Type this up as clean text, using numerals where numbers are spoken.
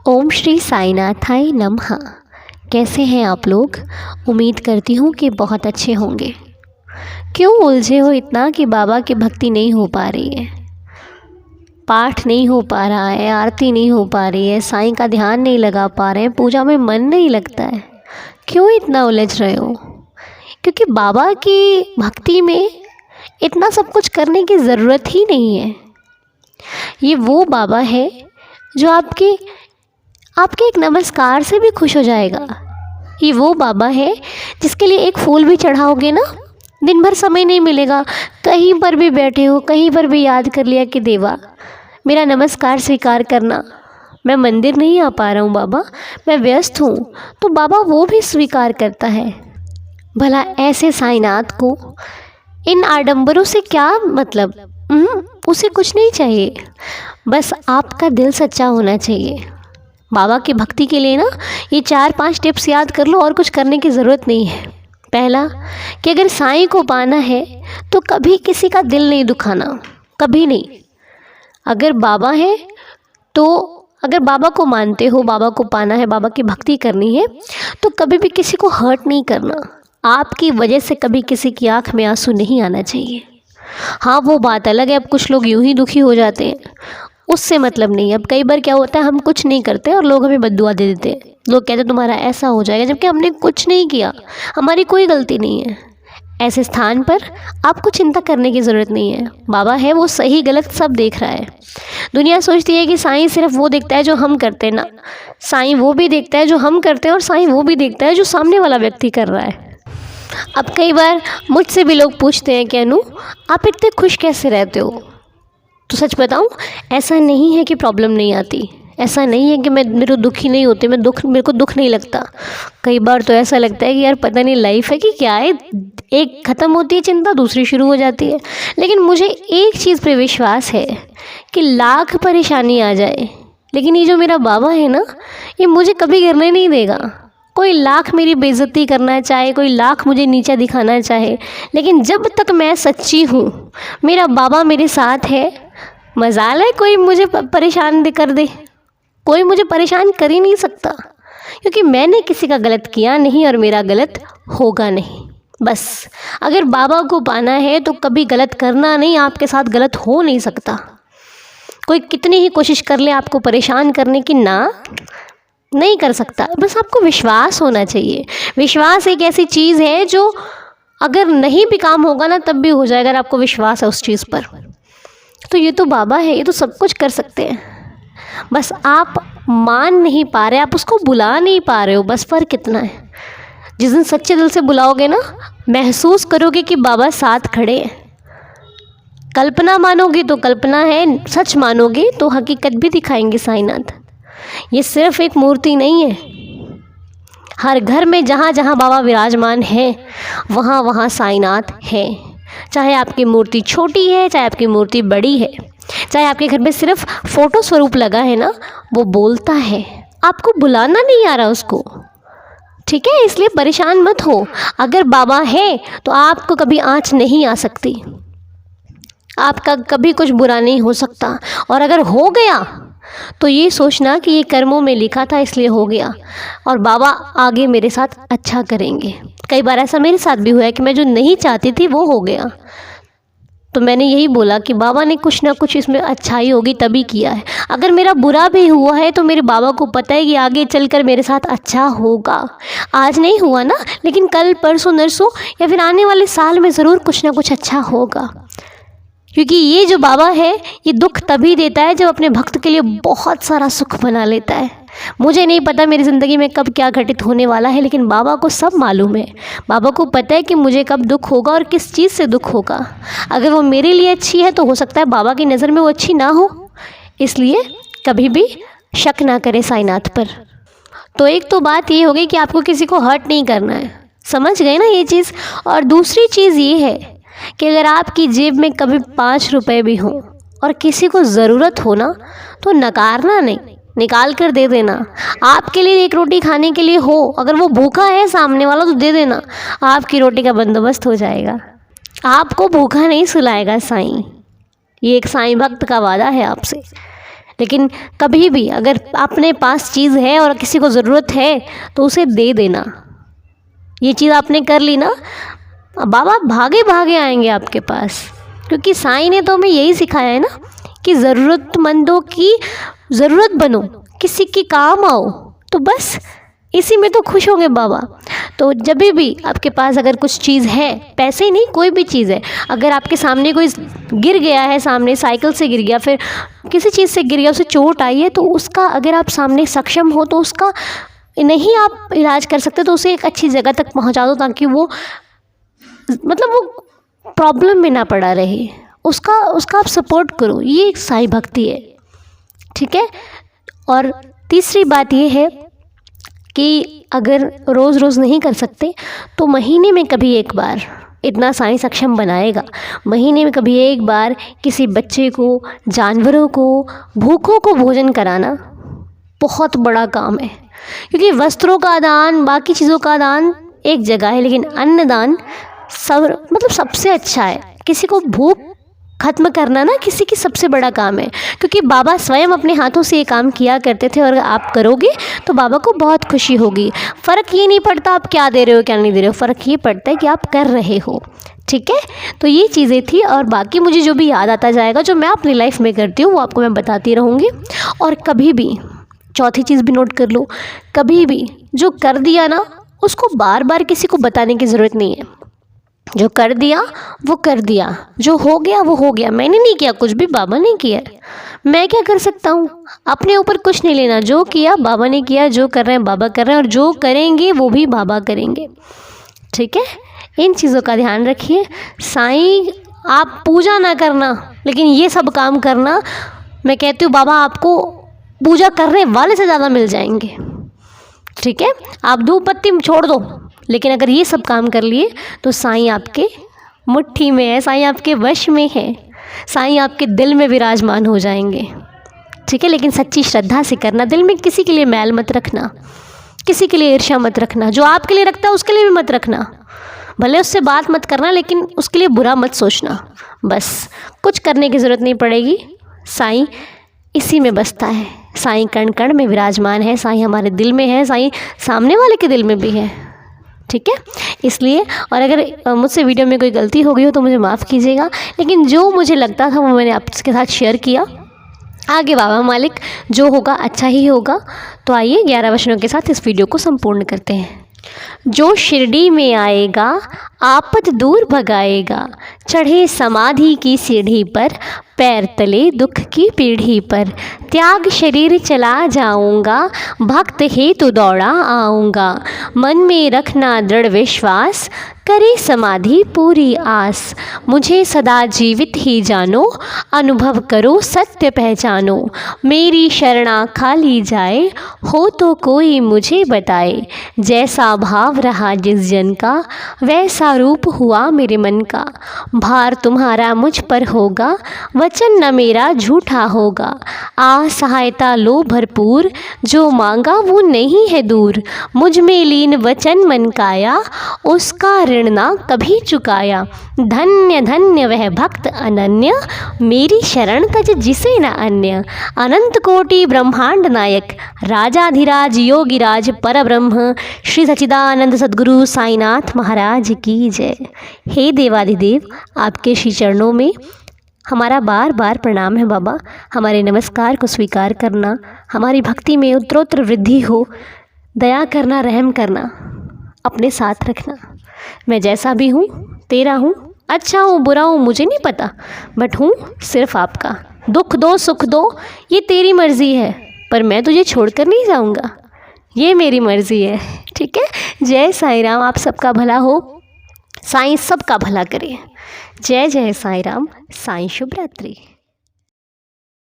ओम श्री साईनाथाय नमः। कैसे हैं आप लोग? उम्मीद करती हूँ कि बहुत अच्छे होंगे। क्यों उलझे हो इतना कि बाबा की भक्ति नहीं हो पा रही है, पाठ नहीं हो पा रहा है, आरती नहीं हो पा रही है, साईं का ध्यान नहीं लगा पा रहे हैं, पूजा में मन नहीं लगता है? क्यों इतना उलझ रहे हो? क्योंकि बाबा की भक्ति में इतना सब कुछ करने की ज़रूरत ही नहीं है। ये वो बाबा है जो आपके एक नमस्कार से भी खुश हो जाएगा। ये वो बाबा है जिसके लिए एक फूल भी चढ़ाओगे ना, दिन भर समय नहीं मिलेगा, कहीं पर भी बैठे हो, कहीं पर भी याद कर लिया कि देवा मेरा नमस्कार स्वीकार करना, मैं मंदिर नहीं आ पा रहा हूँ बाबा, मैं व्यस्त हूँ, तो बाबा वो भी स्वीकार करता है। भला ऐसे साईनाथ को इन आडंबरों से क्या मतलब? उसे कुछ नहीं चाहिए, बस आपका दिल सच्चा होना चाहिए। बाबा की भक्ति के लिए ना ये 4-5 टिप्स याद कर लो, और कुछ करने की ज़रूरत नहीं है। पहला कि अगर साईं को पाना है तो कभी किसी का दिल नहीं दुखाना, कभी नहीं। अगर बाबा है तो अगर बाबा को मानते हो, बाबा को पाना है, बाबा की भक्ति करनी है, तो कभी भी किसी को हर्ट नहीं करना। आपकी वजह से कभी किसी की आँख में आंसू नहीं आना चाहिए। हाँ, वो बात अलग है, अब कुछ लोग यूं ही दुखी हो जाते हैं, उससे मतलब नहीं। अब कई बार क्या होता है, हम कुछ नहीं करते और लोग हमें बद्दुआ दे देते हैं। लोग कहते हैं तुम्हारा ऐसा हो जाएगा, जबकि हमने कुछ नहीं किया, हमारी कोई गलती नहीं है। ऐसे स्थान पर आपको चिंता करने की ज़रूरत नहीं है। बाबा है वो सही गलत सब देख रहा है। दुनिया सोचती है कि साईं सिर्फ वो देखता है जो हम करते हैं, ना, साईं वो भी देखता है जो हम करते हैं, और साईं वो भी देखता है जो सामने वाला व्यक्ति कर रहा है। अब कई बार मुझसे भी लोग पूछते हैं कि अनु आप इतने खुश कैसे रहते हो? तो सच बताऊं, ऐसा नहीं है कि प्रॉब्लम नहीं आती, ऐसा नहीं है कि मेरे को दुखी नहीं होते, मेरे को दुख नहीं लगता। कई बार तो ऐसा लगता है कि यार पता नहीं लाइफ है कि क्या है, एक ख़त्म होती है चिंता, दूसरी शुरू हो जाती है। लेकिन मुझे एक चीज़ पे विश्वास है कि लाख परेशानी आ जाए, लेकिन ये जो मेरा बाबा है ना, ये मुझे कभी गिरने नहीं देगा। कोई लाख मेरी बेइज्जती करना चाहे, कोई लाख मुझे नीचा दिखाना चाहे, लेकिन जब तक मैं सच्ची हूँ, मेरा बाबा मेरे साथ है। मजाल है कोई मुझे परेशान कर दे, कोई मुझे परेशान कर ही नहीं सकता, क्योंकि मैंने किसी का गलत किया नहीं और मेरा गलत होगा नहीं। बस अगर बाबा को पाना है तो कभी गलत करना नहीं, आपके साथ गलत हो नहीं सकता। कोई कितनी ही कोशिश कर ले आपको परेशान करने की, ना, नहीं कर सकता। बस आपको विश्वास होना चाहिए। विश्वास एक ऐसी चीज़ है जो अगर नहीं भी काम होगा ना तब भी हो जाएगा, अगर आपको विश्वास है उस चीज़ पर। तो ये तो बाबा है, ये तो सब कुछ कर सकते हैं। बस आप मान नहीं पा रहे, आप उसको बुला नहीं पा रहे हो, बस फ़र्क इतना है। जिस दिन सच्चे दिल से बुलाओगे ना, महसूस करोगे कि बाबा साथ खड़े हैं। कल्पना मानोगे तो कल्पना है, सच मानोगे तो हकीकत भी दिखाएंगे साईनाथ। ये सिर्फ एक मूर्ति नहीं है, हर घर में जहाँ जहाँ बाबा विराजमान है वहाँ वहाँ साईनाथ है। चाहे आपकी मूर्ति छोटी है, चाहे आपकी मूर्ति बड़ी है, चाहे आपके घर में सिर्फ फ़ोटो स्वरूप लगा है ना, वो बोलता है। आपको बुलाना नहीं आ रहा उसको, ठीक है? इसलिए परेशान मत हो। अगर बाबा है तो आपको कभी आँच नहीं आ सकती, आपका कभी कुछ बुरा नहीं हो सकता। और अगर हो गया तो ये सोचना कि ये कर्मों में लिखा था इसलिए हो गया, और बाबा आगे मेरे साथ अच्छा करेंगे। कई बार ऐसा मेरे साथ भी हुआ है कि मैं जो नहीं चाहती थी वो हो गया, तो मैंने यही बोला कि बाबा ने कुछ ना कुछ इसमें अच्छाई होगी तभी किया है। अगर मेरा बुरा भी हुआ है तो मेरे बाबा को पता है कि आगे चलकर मेरे साथ अच्छा होगा। आज नहीं हुआ ना, लेकिन कल परसों नरसों या फिर आने वाले साल में ज़रूर कुछ ना कुछ अच्छा होगा। क्योंकि ये जो बाबा है ये दुख तभी देता है जब अपने भक्त के लिए बहुत सारा सुख बना लेता है। मुझे नहीं पता मेरी ज़िंदगी में कब क्या घटित होने वाला है, लेकिन बाबा को सब मालूम है। बाबा को पता है कि मुझे कब दुख होगा और किस चीज़ से दुख होगा। अगर वो मेरे लिए अच्छी है तो हो सकता है बाबा की नज़र में वो अच्छी ना हो, इसलिए कभी भी शक ना करें साईनाथ पर। तो एक तो बात ये हो गई कि आपको किसी को हर्ट नहीं करना है, समझ गए ना ये चीज़। और दूसरी चीज़ ये है कि अगर आपकी जेब में कभी 5 रुपए भी हों और किसी को ज़रूरत हो ना, तो नकारना नहीं, निकाल कर दे देना। आपके लिए एक रोटी खाने के लिए हो, अगर वो भूखा है सामने वाला तो दे देना, आपकी रोटी का बंदोबस्त हो जाएगा। आपको भूखा नहीं सुलाएगा साईं, ये एक साईं भक्त का वादा है आपसे। लेकिन कभी भी अगर अपने पास चीज़ है और किसी को ज़रूरत है तो उसे दे देना। ये चीज़ आपने कर ली ना, बाबा भागे भागे आएंगे आपके पास, क्योंकि साईं ने तो हमें यही सिखाया है ना कि ज़रूरतमंदों की ज़रूरत बनो, किसी के काम आओ, तो बस इसी में तो खुश होंगे बाबा। तो जब भी आपके पास अगर कुछ चीज़ है, पैसे ही नहीं कोई भी चीज़ है, अगर आपके सामने कोई गिर गया है, सामने साइकिल से गिर गया, फिर किसी चीज़ से गिर गया, उसे चोट आई है, तो उसका अगर आप सामने सक्षम हो तो उसका नहीं आप इलाज कर सकते तो उसे एक अच्छी जगह तक पहुंचा दो, ताकि वो मतलब वो प्रॉब्लम में ना पड़ा रहे, उसका आप सपोर्ट करो। ये एक साईं भक्ति है, ठीक है। और तीसरी बात ये है कि अगर रोज़ रोज़ नहीं कर सकते तो महीने में कभी एक बार, इतना साईं सक्षम बनाएगा, महीने में कभी एक बार किसी बच्चे को, जानवरों को, भूखों को भोजन कराना बहुत बड़ा काम है। क्योंकि वस्त्रों का दान, बाकी चीज़ों का दान एक जगह है, लेकिन अन्नदान सबसे अच्छा है। किसी को भूख खत्म करना ना किसी की सबसे बड़ा काम है, क्योंकि बाबा स्वयं अपने हाथों से ये काम किया करते थे, और आप करोगे तो बाबा को बहुत खुशी होगी। फ़र्क ये नहीं पड़ता आप क्या दे रहे हो क्या नहीं दे रहे हो, फ़र्क ये पड़ता है कि आप कर रहे हो, ठीक है। तो ये चीज़ें थी, और बाकी मुझे जो भी याद आता जाएगा, जो मैं अपनी लाइफ में करती हूँ, वो आपको मैं बताती रहूँगी। और कभी भी चौथी चीज़ भी नोट कर लो, कभी भी जो कर दिया ना उसको बार बार किसी को बताने की ज़रूरत नहीं है। जो कर दिया वो कर दिया, जो हो गया वो हो गया। मैंने नहीं किया कुछ भी, बाबा ने किया, मैं क्या कर सकता हूँ, अपने ऊपर कुछ नहीं लेना। जो किया बाबा ने किया, जो कर रहे हैं बाबा कर रहे हैं, और जो करेंगे वो भी बाबा करेंगे, ठीक है। इन चीज़ों का ध्यान रखिए। साईं आप पूजा ना करना, लेकिन ये सब काम करना, मैं कहती हूँ बाबा आपको पूजा करने वाले से ज़्यादा मिल जाएंगे, ठीक है। आप धूप बत्ती छोड़ दो, लेकिन अगर ये सब काम कर लिए तो साईं आपके मुट्ठी में है, साईं आपके वश में है, साईं आपके दिल में विराजमान हो जाएंगे, ठीक है। लेकिन सच्ची श्रद्धा से करना, दिल में किसी के लिए मैल मत रखना, किसी के लिए ईर्ष्या मत रखना, जो आपके लिए रखता है उसके लिए भी मत रखना। भले उससे बात मत करना, लेकिन उसके लिए बुरा मत सोचना। बस कुछ करने की ज़रूरत नहीं पड़ेगी, साईं इसी में बसता है, साईं कण कण में विराजमान है, साईं हमारे दिल में है, साईं सामने वाले के दिल में भी है, ठीक है। इसलिए, और अगर मुझसे वीडियो में कोई गलती हो गई हो तो मुझे माफ़ कीजिएगा, लेकिन जो मुझे लगता था वो मैंने आपके साथ शेयर किया। आगे बाबा मालिक जो होगा अच्छा ही होगा। तो आइए 11 वचनों के साथ इस वीडियो को संपूर्ण करते हैं। जो शिरडी में आएगा आपत दूर भगाएगा, चढ़े समाधि की सीढ़ी पर, पैर तले दुख की पीढ़ी पर, त्याग शरीर चला जाऊंगा, भक्त हेतु दौड़ा आऊँगा, मन में रखना दृढ़ विश्वास, करे समाधि पूरी आस, मुझे सदा जीवित ही जानो, अनुभव करो सत्य पहचानो, मेरी शरणा खाली जाए, हो तो कोई मुझे बताए, जैसा भाव रहा जिस जन का, वैसा रूप हुआ मेरे मन का, भार तुम्हारा मुझ पर होगा, वचन न मेरा झूठा होगा, आ सहायता लो भरपूर, जो मांगा वो नहीं है दूर, मुझ में लीन वचन मन काया, उसका ऋण ना कभी चुकाया, धन्य धन्य वह भक्त अनन्य, मेरी शरण तज जिसे न अन्य, अनंत कोटि ब्रह्मांड नायक, राजाधिराज योगिराज परब्रह्म, श्री सच्चिदानंद सद्गुरु साईनाथ महाराज की जय। हे देवाधिदेव, आपके श्री चरणों में हमारा बार बार प्रणाम है बाबा। हमारे नमस्कार को स्वीकार करना, हमारी भक्ति में उत्तरोत्तर वृद्धि हो, दया करना, रहम करना, अपने साथ रखना। मैं जैसा भी हूँ तेरा हूँ, अच्छा हूँ बुरा हूँ मुझे नहीं पता, बट हूँ सिर्फ आपका। दुख दो सुख दो ये तेरी मर्ज़ी है, पर मैं तुझे छोड़कर नहीं जाऊँगा, ये मेरी मर्ज़ी है, ठीक है। जय साईं राम। आप सबका भला हो, साईं सबका भला करे। जय जय साईं राम। साईं शुभ रात्रि।